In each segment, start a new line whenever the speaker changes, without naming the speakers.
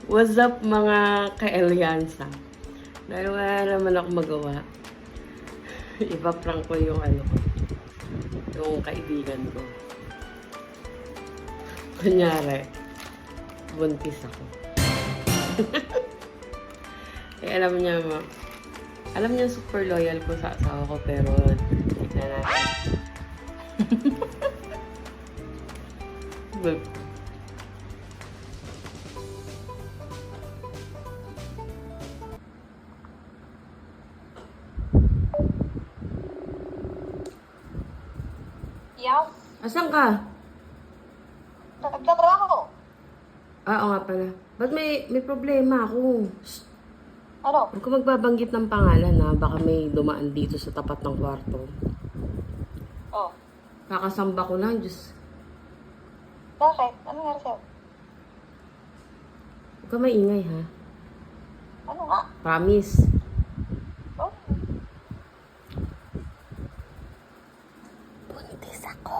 What's up mga ka-Elianza? Dahil wala naman ako magawa. Ipa-prank ko yung yung kaibigan ko. Kunyari, buntis ako. Alam niya super loyal ko sa asawa ko pero tignan natin. Look.
Yaw,
Asan ka?
nagtatrabaho.
Oo nga pala. Ba't may problema ako? Shh.
Ano?
Huwag ko magbabanggit ng pangalan ha. Baka may dumaan dito sa tapat ng kwarto.
Oh,
Kakasamba ko lang. Diyos.
bakit? Ano nga sa'yo?
Huwag ka maingay ha.
Ano nga?
Promise.
Oh,
Buntis ako.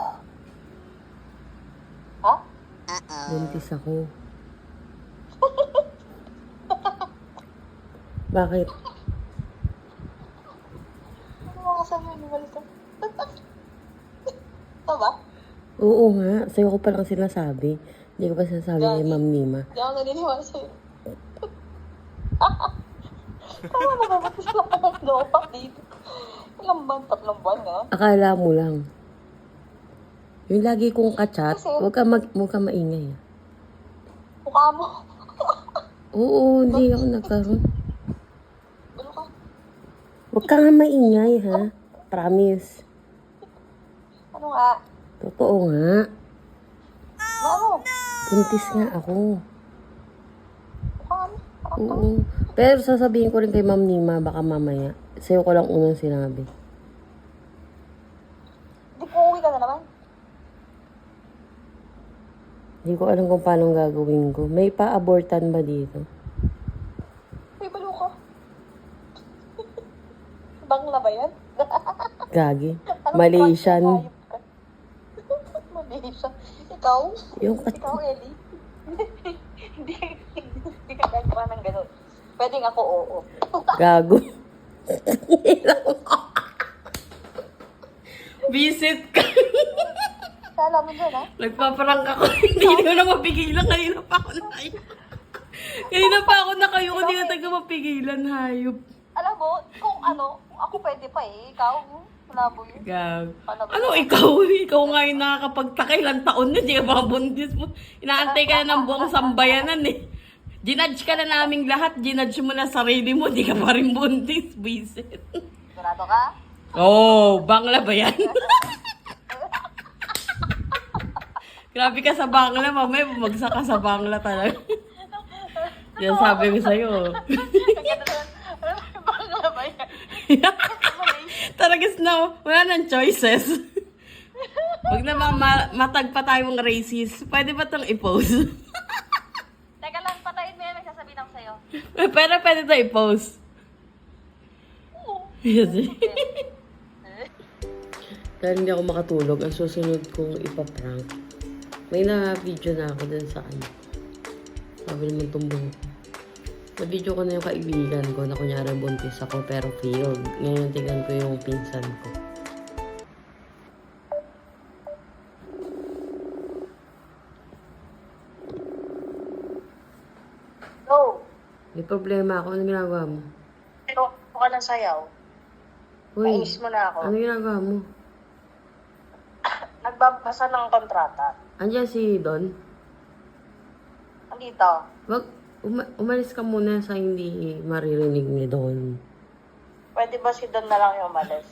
ha?
Buntis ako. Bakit?
Ano nga sabi ni Malita? Ito ba?
Oo nga. Sa'yo ko palang sinasabi. Hindi ko pa sinasabi kay Ma'am Nima.
Hindi ako naniniwala sa'yo. Ano na nababatis lang ako ng loob dito? Ilang buwan? 3 buwan nga?
Akala mo lang. Yung lagi kong kachat,
Kasi-
huwag ka maingay.
Mukha mo.
Oo, hindi ako nagkaroon.
Ano ka?
Huwag ka nga maingay ha. Promise.
Ano nga?
Totoo nga.
Ano?
Buntis nga ako.
Mukha mo.
Oo. Pero sasabihin ko rin kay Ma'am Nima, baka mamaya. Sa'yo ko lang unang sinabi.
Di po uwi ka na naman.
Hindi ko alam kung paano gagawin ko. May pa-abortan ba dito?
Uy, balo ka. Bangla ba yan?
Gagi.
Anong
Malaysian.
hayop ka? Malaysian. Ikaw? Ikaw, Ellie? Hindi ka gagawa ng ganun. Pwedeng ako, oo.
Gago. Visit ka.
Kala mo dyan, ha?
Nagpaparang ako. Hindi ko na mapigilan. Kanina pa ako nakayo. Kanina pa ako nakayo. Hindi ko taga mapigilan. Hayop.
Alam mo, kung ano, ako pwede pa eh. Ikaw, malabo yun.
Gag.
Malabo.
Ano ikaw? Ikaw nga yung nakakapagtaka. Ilang taon na. Hindi ka pa buntis mo. Inaantay ka na ng buong sambayanan eh. Ginudge ka na naming lahat. Ginudge mo na sarili mo. Hindi ka pa rin buntis. Visit.
Sigurado ka?
Oh, bangla ba yan? Grabe ka sa bangla, mamaya bumagsak ka sa bangla talaga. Yan sabi ko sa'yo.
Ang ganda na. Bangla ba yan?
Talagas na, wala nang choices. Huwag na matagpa tayong racist. Pwede ba itong i-post?
Teka lang, patayin mo yan. May sasabihin ako sa'yo.
Pero pwede ito i-post. Yes. Dahil hindi ako makatulog, ang susunod kong ipaprank. May na-video na ako dun sa ano. Sabi naman tumbong ko. Na-video ko na yung kaibigan ko na kunyari buntis ako pero failed. Ngayon tingnan ko yung pinsan ko.
Go.
May problema ako. Ano ginagawa mo?
Pero, ako ka ng sayaw.
Uy,
Nainis mo na ako.
ano ginagawa mo?
Nagbabasa ng kontrata.
Andiyan si Don?
Andito.
Wag, umalis ka muna sa hindi maririnig ni Don.
Pwede ba si Don na lang yung umalis?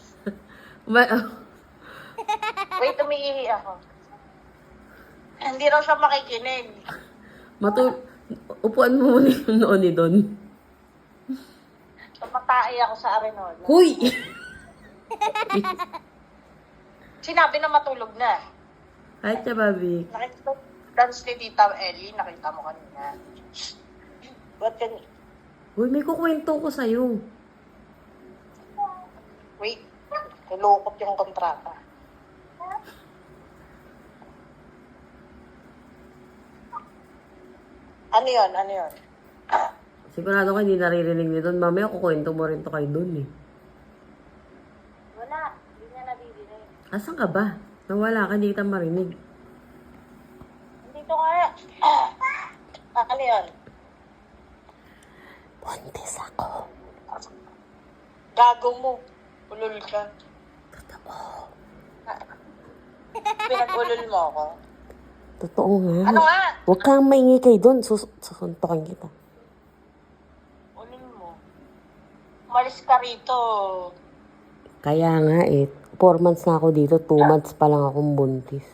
Wait, umiihi ako. Hindi raw siya makikinig.
Upuan mo muna yung noon ni Don.
Tumatay ako sa Arenol.
Huy!
Sinabi na matulog na.
Hi, Chababi.
Nakita dance ni Tita Ellie, nakita mo kanina. Ba't kanina?
Uy, may kukwento ko sa'yo.
Wait, nilukot yung kontrata. Ano yun? Ano yun?
Sigurado ka hindi naririnig ni Don. Mamaya kukwento mo rin to kay Don eh.
Wala. Hindi niya nabibigay.
Asan ka ba? Nawala ka, hindi kita marinig.
Dito nga. Ano yun?
Buntis ako.
Gago mo. Ulul ka.
Totoo.
Pinag-ulul mo ako.
Totoo nga.
Ano nga?
Huwag kang maingi kay Don. Susuntokin kita.
Ulul mo. Umalis ka rito.
Kaya nga eh. 4 months na ako dito. 2 months pa lang akong buntis.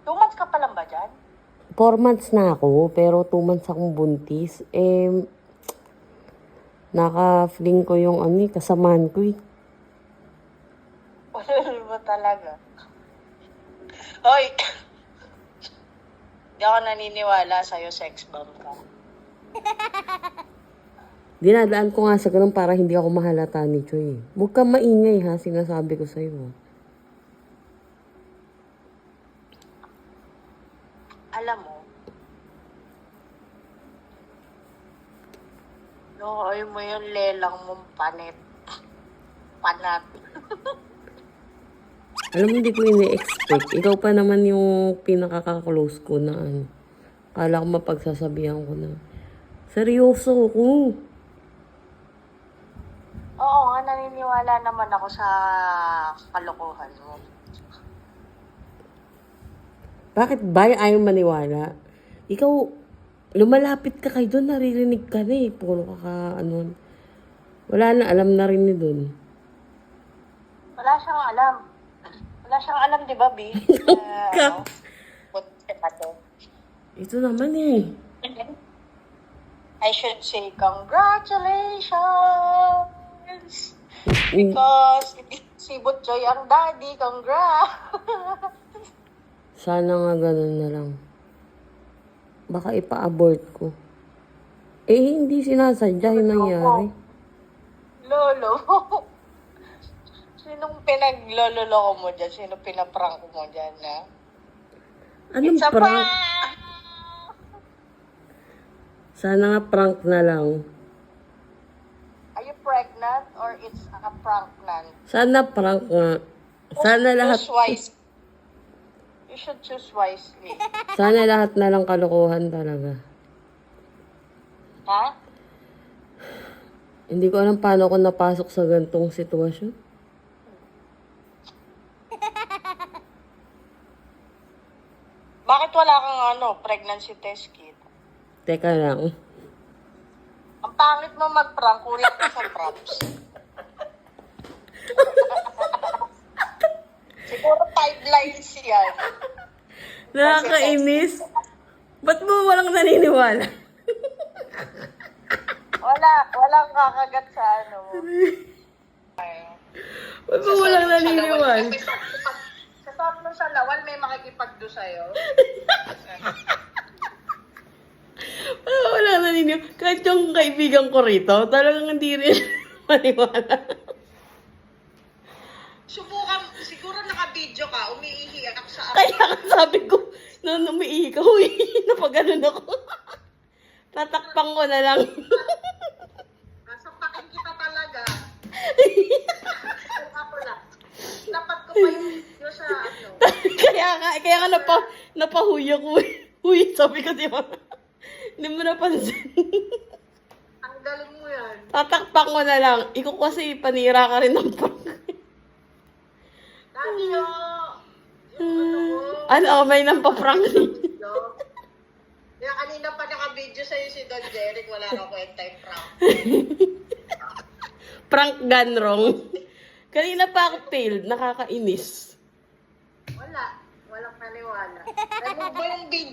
2 months ka pa lang ba dyan?
4 months na ako, pero 2 months akong buntis. Naka-fling ko yung kasamahan ko eh.
Ulul mo talaga. Hoy! Hindi ako naniniwala sa'yo, sex bomb ka.
Dinadaan ko nga sa ganun para hindi ako mahalata ni Choy. Huwag kang maingay ha, sinasabi ko sa'yo.
Alam mo, nooy mo yung lelang mong panat.
Alam mo, hindi ko ini-expect. Ikaw pa naman yung pinakaka-close ko na Kala ko mapagsasabihan ko na. Seryoso ako.
Oo nga, naniniwala naman ako sa kalokohan mo.
Bakit ba ayaw maniwala? Ikaw, lumalapit ka kay Don, naririnig ka na eh. Puro ka Wala na, alam na rin ni Don.
Wala siyang alam. Wala siyang alam, di ba, B?
Ka-
Buti pa to.
Ito naman eh.
I should say congratulations! Because si Butchoy ang daddy, congrats!
Sana nga ganun na lang. Baka ipa-abort ko. Hindi sinasadya yung nangyari.
Lolo. Sinong pinaglololo mo dyan? Sino pinaprank mo dyan, ha?
Anong
It's a
prank? Sana nga prank na lang.
Are you pregnant or it's a prank nan?
Sana prank nga. Sana lahat,
Choose wisely. You should choose wisely.
sana lahat na lang kalokohan talaga.
Ha?
Hindi ko alam paano ako napasok sa gantong sitwasyon.
Bakit wala kang pregnancy test kit?
Teka lang.
Ang pangit mo mag-prank, kulang ka sa props. Siguro 5 lines yan.
Nakakainis. Ba't mo walang naniniwala?
Walang kakagat sa
Ba't mo walang naniniwala?
Sa top mo sa lawal, may makikipagdo sa'yo.
Wala naniniwala. Kahit yung kaibigan ko rito, talagang hindi rin maniwala.
Subukan, siguro naka-video ka, umiihiyak sa
Kaya nga sabi ko, nung umiihi ka, napaganon ako. Tatakpang ko na lang.
Sampakin kita talaga. Ako lang. Dapat ko pa yung video sa
kaya nga napahuya ko. Huy, sabi ko di ba? Hindi mo napansin.
Ang galing mo yan.
Tatakpang ko na lang. Ikaw kasi panira ka rin ng prank.
Dadyo!
May nampaprank din.
Kaya kanina pa naka-video sa'yo si Don Jeric, wala ka kwenta yung prank.
Prank gone wrong. Kanina pa ako failed. Nakakainis.
Walang naniwala. Remove mo yung video.